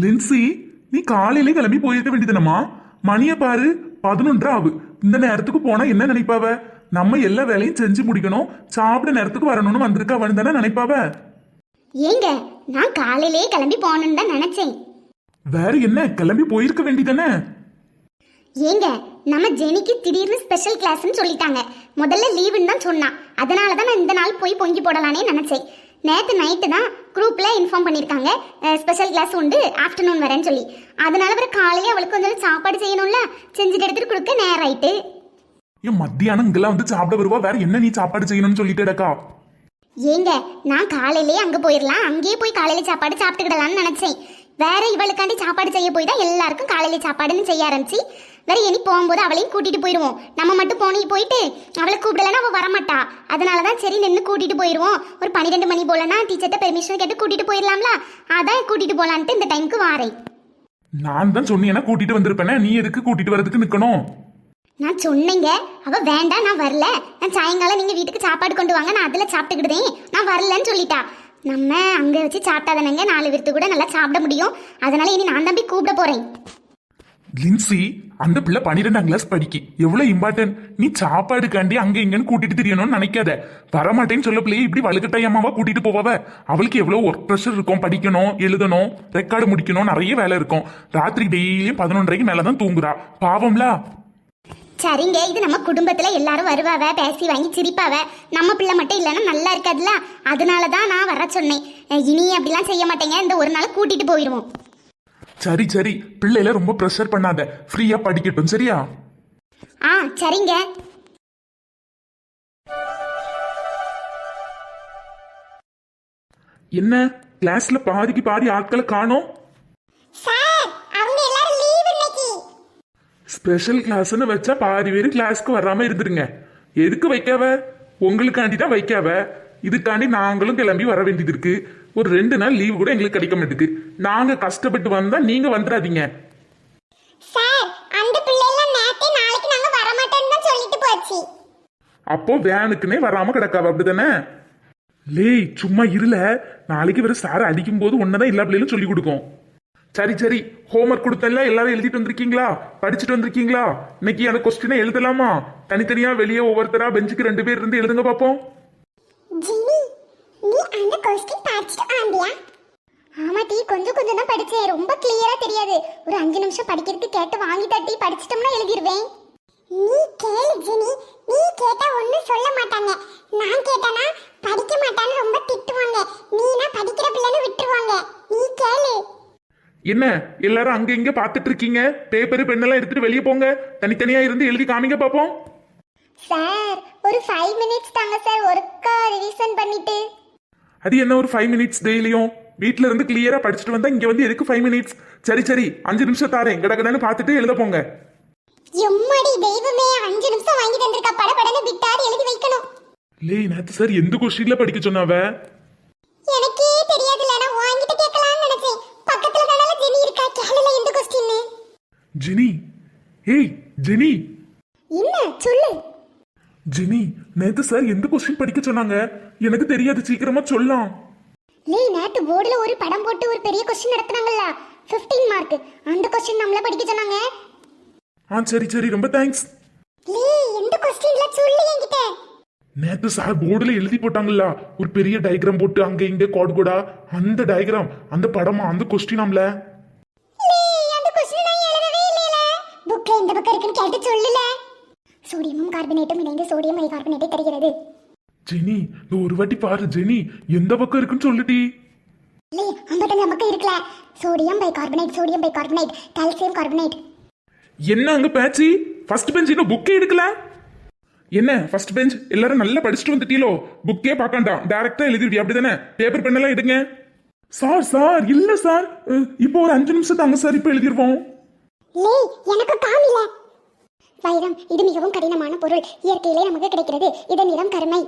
லின்சி, நீ காலையிலே கிளம்பி போயிருக்க வேண்டியதுனமா? மணிய பாரு, 11 ஆகு. இந்த நேரத்துக்கு போனா என்ன நினைப்பாவ? நம்ம எல்லா வேலையும் செஞ்சு முடிக்கணும், சாப்பிட நேரத்துக்கு வரணும்னு வந்திருக்காவன்னு தானே நினைப்பாவ. ஏங்க, நான் காலையிலே கிளம்பி போகணும்னு தான் நினைச்சேன். வேற என்ன, கிளம்பி போயிருக்க வேண்டியதானே? ஏங்க, நம்ம ஜெனிக்கு திடீர்னு ஸ்பெஷல் கிளாஸ்ன்னு சொல்லிட்டாங்க. முதல்ல லீவுன்னு தான் சொன்னான். அதனால தான் நான் இந்த நாள் போய் பொங்கி போடலானே நினைச்சேன். நேற்று நைட்டு தான் குரூப்ல இன்ஃபார்ம் பண்ணியிருக்காங்க, ஸ்பெஷல் கிளாஸ் உண்டு, ஆஃப்டர்நூன் வரேன்னு சொல்லி. அதனால வர காலையே அவளுக்கு கொஞ்சம் சாப்பாடு செய்யணும்ல, செஞ்சுட்டு எடுத்துட்டு கொடுக்க நேரம் ஆயிட்டு. ஏன் மத்தியானம் இங்கெல்லாம் வந்து சாப்பிட வருவா? வேற என்ன நீ சாப்பாடு செய்யணும்னு சொல்லிட்டேடக்கா? ஏங்க, நான் காலையிலே அங்கே போயிடலாம், அங்கேயே போய் காலையில சாப்பாடு சாப்பிட்டுக்கிடலாம்னு நினைச்சேன். வேற இவளுக்காண்டி சாப்பாடு செய்ய போய் தான் எல்லாருக்கும் காலையில சாப்பாடுன்னு செய்ய ஆரம்பிச்சு. வேற இனி போகும்போது அவளையும் கூட்டிட்டு போயிடுவோம். நம்ம மட்டும் போயிட்டு அவளை கூப்பிடலன்னா அவள் வரமாட்டா. அதனாலதான் சரி நின்று கூட்டிட்டு போயிடுவோம். ஒரு 12 மணி போலனா டீச்சர்ட்ட பெர்மிஷன் கேட்டு கூட்டிட்டு போயிடலாம்ல, அதான் கூட்டிட்டு போலான்ட்டு இந்த டைமுக்கு வாரேன். நான் தான் சொன்னீங்கன்னா கூட்டிட்டு வந்திருப்பேனே, நீ எதுக்கு கூட்டிட்டு வரதுக்கு நிக்கணும்? நான் சொன்னேங்க, அவ வேண்டாம் நான் வரல, நான் சாயங்காலம் நீங்க வீட்டுக்கு சாப்பாடு கொண்டு வாங்க, நான் அதுல சாப்பிட்டுக்கிட்டேன், நான் வரலன்னு சொல்லிட்டா. நம்ம அங்க வச்சு சாப்பிட்டாதானங்க 4 பேர்த்து கூட நல்லா சாப்பிட முடியும். அதனால இனி நான் தம்பி கூப்பிட போறேன். லின்சி, அந்த பிள்ளை 12ஆம் கிளாஸ் படிக்கி, எவ்வளவு இம்பார்ட்டன்ட். நீ சாப்பாடு காண்டி அங்க இங்கன்னு கூட்டிட்டு தெரியணும்னு நினைக்காத. வரமாட்டேன்னு சொல்ல பிள்ளைய இப்படி வலுக்கட்டாயமாவா கூட்டிட்டு போவாவ? அவளுக்கு எவ்வளவு ஒர்க் ப்ரெஷர் இருக்கும், படிக்கணும், எழுதணும், ரெக்கார்டு முடிக்கணும், நிறைய வேலை இருக்கும். ராத்திரி டெய்லியும் 11:30 மேலதான் தூங்குறா, பாவம்ல. சரிங்க, இது நம்ம குடும்பத்துல எல்லாரும் வருவாவ, பேசி வாங்கி சிரிப்பாவ. நம்ம பிள்ளை மட்டும் இல்லைன்னா நல்லா இருக்காதுல்ல, அதனாலதான் நான் வர சொன்னேன். இனி அப்படிலாம் செய்ய மாட்டேங்க, இந்த ஒரு நாள் கூட்டிட்டு போயிடுவோம். சரி சரி, பிள்ளைல ரொம்ப ப்ரெஷர் பண்ணாத, ஃப்ரீயா படிக்கட்டும், சரியா? சரிங்க. என்ன கிளாஸ்ல பாதிக்கு பாதி ஆட்களை காணோம்? ஸ்பெஷல் கிளாஸ்னு வச்சா பாதி பேர் கிளாஸ்க்கு வராம இருந்துருங்க. எதுக்கு வைக்காவ? உங்களுக்காண்டி தான் வைக்காவ. இதுக்காண்டி நாங்களும் கிளம்பி வர வேண்டியது இருக்கு. ஒரு 2 நாள் லீவு கூட எங்களுக்கு கிடைக்க மாட்டேங்குது. நாங்க கஷ்டப்பட்டு வந்தா நீங்க வந்துடாதீங்க. அப்போ வேனுக்குன்னே வராம கிடக்காவ, அப்படிதானே? லேய், சும்மா இருல. நாளைக்கு வேற சார் அடிக்கும் போது ஒன்னதான் எல்லா பிள்ளைகளும் சொல்லி கொடுக்கும். சரி சரி, ஹோம்ஒர்க் கொடுத்தல, எல்லாரும் எழுதிட்டு வந்திருக்கீங்களா? படிச்சுட்டு வந்திருக்கீங்களா? இன்னைக்கு அந்த கொஸ்டினை எழுதலாமா? தனித்தனியா வெளியே ஒவ்வொருத்தரா பெஞ்சுக்கு 2 பேர் இருந்து எழுதுங்க பாப்போம். ஆமா டி, கொஞ்சம் கொஞ்சம் தான் படிச்சேன், ரொம்ப கிளியரா தெரியாது. ஒரு 5 நிமிஷம் படிக்கிறதுக்கு கேட்டு வாங்கி தட்டி படிச்சிட்டோம்னா எழுதிடுவேன். நீ கேளு ஜெனி, நீ கேட்டா ஒண்ணும் சொல்ல மாட்டாங்க. நான் கேட்டனா படிக்க மாட்டான்னு ரொம்ப திட்டுவாங்க. நீனா படிக்கிற பிள்ளைன்னு விட்டுருவாங்க. நீ கேளு. என்ன எல்லாரும் அங்க இங்க பாத்துட்டு இருக்கீங்க? பேப்பர் பெண்ணெல்லாம் எடுத்துட்டு வெளியே போங்க, தனித்தனியா இருந்து எழுதி காமிங்க பாப்போம். சார், ஒரு 5 மினிட்ஸ் தாங்க சார், ஒருக்கா ரிவிஷன் பண்ணிட்டு. அது என்ன ஒரு 5 மினிட்ஸ்? டெய்லியும் வீட்ல இருந்து கிளியரா படிச்சுட்டு வந்தா இங்க வந்து எதுக்கு 5 மினிட்ஸ்? சரி சரி, 5 நிமிஷம் தாரேன், கடகடன்னு பார்த்துட்டு எழுத போங்க. எம்மாடி தெய்வமே, 5 நிமிஷம் வாங்கி தந்திருக்கா, படபடன்னு பிட்டாடி எழுதி வைக்கணும். லேய், நேத்து சார் எந்த கொஸ்டின்ல படிக்க சொன்னாவ? எனக்கே தெரியாதுல, நான் வாங்கிட்டு கேட்கலாம்னு நினைச்சேன். பக்கத்துல தானல ஜெனி இருக்கா, கேளல எந்த கொஸ்டின். ஜெனி, ஏய் ஜெனி. என்ன சொல்லு? ஜெனி, நேத்து சார் எந்த கொஸ்டின் படிக்க சொன்னாங்க? எனக்கு தெரியாது, சீக்கிரமா சொல்லலாம். லேய், நேத்து போர்டுல ஒரு படம் போட்டு ஒரு பெரிய கொஸ்டின் நடத்துனாங்கல்ல, 15 மார்க். அந்த கொஸ்டின் நம்மள படிக்க சொன்னாங்க. சரி சரி, ரொம்ப தேங்க்ஸ். லேய், எந்த கொஸ்டின்ல சொல்லு என்கிட்ட. நேத்து சார் போர்டுல எழுதி போட்டாங்கல்ல, ஒரு பெரிய டயக்ராம் போட்டு அங்க இங்க கோடு கோடா, அந்த டயக்ராம், அந்த படமா, அந்த கொஸ்டினாம்ல. லேய், அந்த கொஸ்டின் நான் எழுதவே இல்லல. புக்ல இந்த பக்கம் இருக்குன்னு கேட்டு சொல்லல. சோடியமும் கார்பனேட்டும் இணைந்து சோடியம் பைகார்பனேட்டை தருகிறது. ஜெனி, நீ ஒரு வாட்டி பாரு ஜெனி, எந்த பக்கம் இருக்குன்னு சொல்லுடி. லேய், 55 பக்கம் இருக்குல, sodium bicarbonate, sodium bicarbonate, calcium carbonate. என்ன அங்க பேச்சு? ஃபர்ஸ்ட் பெஞ்ச் இன்னும் புக்கே எடுக்கல. என்ன ஃபர்ஸ்ட் பெஞ்ச் எல்லாரும் நல்லா படிச்சுட்டு வந்துட்டீங்களோ? புக்கே பார்க்கண்டா, டைரக்டா எழுதிருவியா, அப்படிதானே? பேப்பர் பெண்ணெல்லாம் எடுங்க. சார் சார், இல்ல சார், இப்போ ஒரு 5 நிமிஷம் தாங்க சார், இப்போ எழுதிருவோம். லேய், எனக்கு காமில. வைரம், இது மிகவும் கடினமான பொருள், இயற்கையிலே நமக்கு கிடைக்கிறது. இதன் நிறம் கருமை.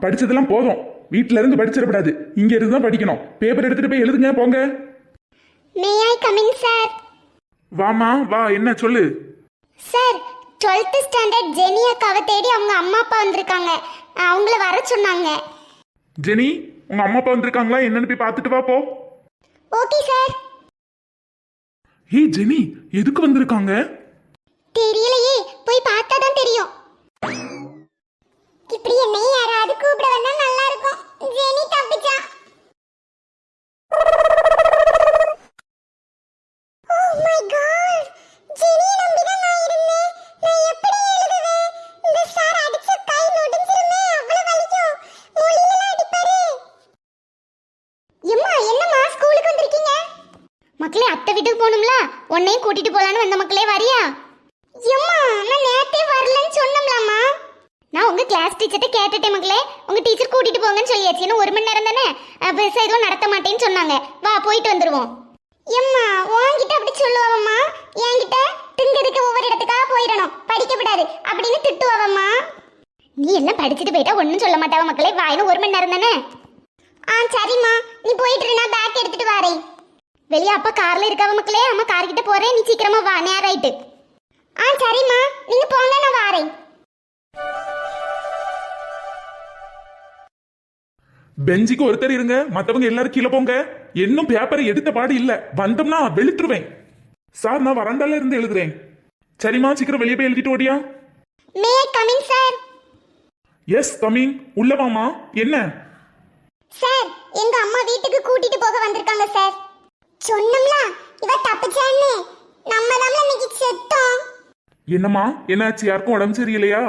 படிச்சதெல்லாம் போதும், வீட்ல இருந்து படிச்சிடக்கூடாது, இங்க இருந்து தான் படிக்கணும். பேப்பர் எடுத்துட்டு போய் எழுதுங்க போங்க. மே ஐ கம் இன் சார்? வாமா வா, என்ன சொல்லு. சார், 12th ஸ்டாண்டர்ட் ஜெனி அக்காவை தேடி அவங்க அம்மா அப்பா வந்திருக்காங்க, அவங்கள வர சொன்னாங்க. ஜெனி உங்க அம்மா அப்பா வந்திருக்காங்களா என்னன்னு போய் பார்த்துட்டு வா போ. Okay sir. ஏய் ஜெனி எதுக்கு வந்திருக்காங்க? தெரியலையே, போய் பார்த்தா தான் தெரியும். இப்படி என்னை யாராவது கூப்பிட வந்தா நல்லா இருக்கும். ஜெனி தப்பிச்சா. ஓ மை காட், ஜெனி நம்பிதான் நான் இருந்தேன். நான் எப்படி எழுதுவேன்? இந்த சார் அடிச்ச கை நொடிஞ்சிருமே, அவ்வளவு வலிக்கும். மொழியில அடிப்பாரு. எம்மா என்னம்மா ஸ்கூலுக்கு வந்திருக்கீங்க? மக்களே அத்தை வீட்டுக்கு போகணும்ல, உன்னையும் கூட்டிட்டு போலான்னு வந்த மக்களே, வரியா? எம்மா நான் நேத்தே வரலன்னு சொன்னோம்லாமா. நான் உங்க கிளாஸ் டீச்சர்ட்ட கேட்டுட்டேன் மக்களே, உங்க டீச்சர் கூட்டிட்டு போங்கன்னு சொல்லியாச்சு. இன்னும் 1 மணி நேரம் தானே, பெருசா எதுவும் நடத்த மாட்டேன்னு சொன்னாங்க. வா போயிட்டு வந்துருவோம். எம்மா உன்கிட்ட அப்படி சொல்லுவாவம்மா, என்கிட்ட திங்கிறதுக்கு ஒவ்வொரு இடத்துக்காக போயிடணும், படிக்கப்படாது அப்படின்னு திட்டுவாவம்மா. நீ எல்லாம் படிச்சுட்டு போயிட்டா ஒன்றும் சொல்ல மாட்டாவ மக்களே, வா இன்னும் 1 மணி நேரம் தானே. சரிம்மா நீ போயிட்டு நான் பேக் எடுத்துட்டு வரேன். வெளியே அப்பா கார்ல இருக்காவ மக்களே, அம்மா கார்கிட்ட போறேன், நீ சீக்கிரமா வா, நேரம் ஆயிட்டு. சரிம்மா நீங்க போங்க, நான் வாரேன். பெஞ்சுக்கு ஒருத்தர் இருங்க, மத்தவங்க எல்லாரும் கீழே போங்க. இன்னும் பேப்பரை எடுத்த பாடு இல்ல, வந்தோம்னா வெளுத்துருவேன். சார் நான் வராண்டால இருந்து எழுதுறேன். சரிம்மா சீக்கிரம் வெளியே போய் எழுதிட்டு ஓடியா. May coming sir. Yes coming, உள்ள வாமா. என்ன சார், எங்க அம்மா வீட்டுக்கு கூட்டிட்டு போக வந்திருக்காங்க சார். சொன்னோம்ல இவ தப்பிச்சான்னு, நம்ம தான் இன்னைக்கு செத்தோம். என்னம்மா என்னாச்சு, யாருக்கும் உடம்பு சரியில்லையா?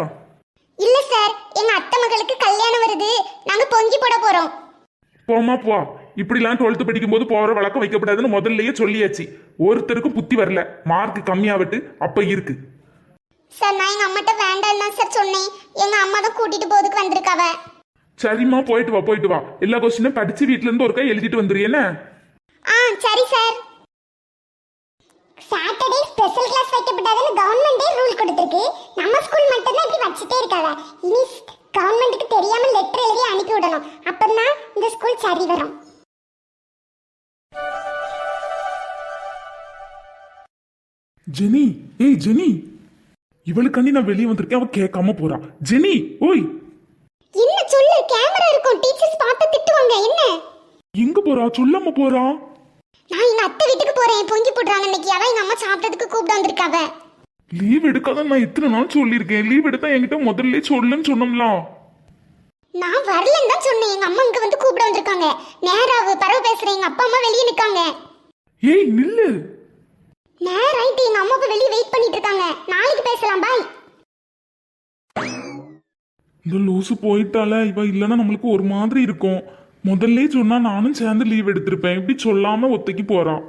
இல்ல சார், எங்க அத்தை மகளுக்கு கல்யாணம் வருது, நாங்க பொங்கி போட போறோம். போமா போ, இப்படிலாம் 12th படிக்கும் போது போற வழக்கம் வைக்கப்படாதுன்னு முதல்லயே சொல்லியாச்சு. ஒருத்தருக்கும் புத்தி வரல, மார்க் கம்மியாவிட்டு அப்ப இருக்கு. சார் நான் எங்க அம்மாட்ட வேண்டாம் தான் சார் சொன்னேன், எங்க அம்மா தான் கூட்டிட்டு போறதுக்கு வந்திருக்காவ. சரிம்மா போயிட்டு வா போயிட்டு வா, எல்லா கொஸ்டினும் படிச்சு வீட்டுல இருந்து ஒருக்கா எழுதிட்டு வந்துரு என்ன. சரி சார். சாட்டர்டே ஸ்பெஷல் கிளாஸ் வைக்கப்படாதுன்னு கவர்மெண்டே ரூல் கொடுத்திருக்கு. நம்ம ஸ்கூல் மட்டும் தான் இப்படி வச்சிட்டே இருக்காங்க. இனி கவர்மெண்ட்டுக்கு தெரியாம லெட்டர் எழுதி அனுப்பி விடணும், அப்பதான் இந்த ஸ்கூல் சரி வரும். ஜெனி, ஏய் ஜெனி, இவளுக்காண்டி நான் வெளியே வந்திருக்கேன், அவ கேட்காம போறா. ஜெனி ஓய் என்ன சொல்லு, கேமரா இருக்கும், டீச்சர்ஸ் பார்த்து திட்டுவாங்க. என்ன எங்க போறா, சொல்லாம போறா. நான் எங்க அத்தை வீட்டுக்கு போறேன், பொங்கி போடுறாங்க இன்னைக்கு, அதான் எங்க அம்மா சாப்பிட்டதுக்கு கூப்பிட்டு வந்திருக்காவ. லீவ் எடுக்காத நான் எத்தனை நாள் சொல்லியிருக்கேன், லீவ் எடுத்தா என்கிட்ட முதல்ல சொல்லுன்னு சொன்னோம்ல. நான் வரலன்னு தான் சொன்னேன், எங்க அம்மா இங்க வந்து கூப்பிட வந்திருக்காங்க. நேராவு பரவ பேசுறேன், எங்க அப்பா அம்மா வெளியே நிக்காங்க. ஏய் நில்லு. நேராயிட்டு எங்க அம்மா அப்பா வெளியே வெயிட் பண்ணிட்டு இருக்காங்க, நாளைக்கு பேசலாம், பாய். இந்த லூசு போயிட்டால, இவ இல்லைன்னா நம்மளுக்கு ஒரு மாதிரி இருக்கும். முதல்ல சொன்னா நானும் சேர்ந்து லீவ் எடுத்திருப்பேன், இப்படி சொல்லாம ஒத்தைக்கு போறான்.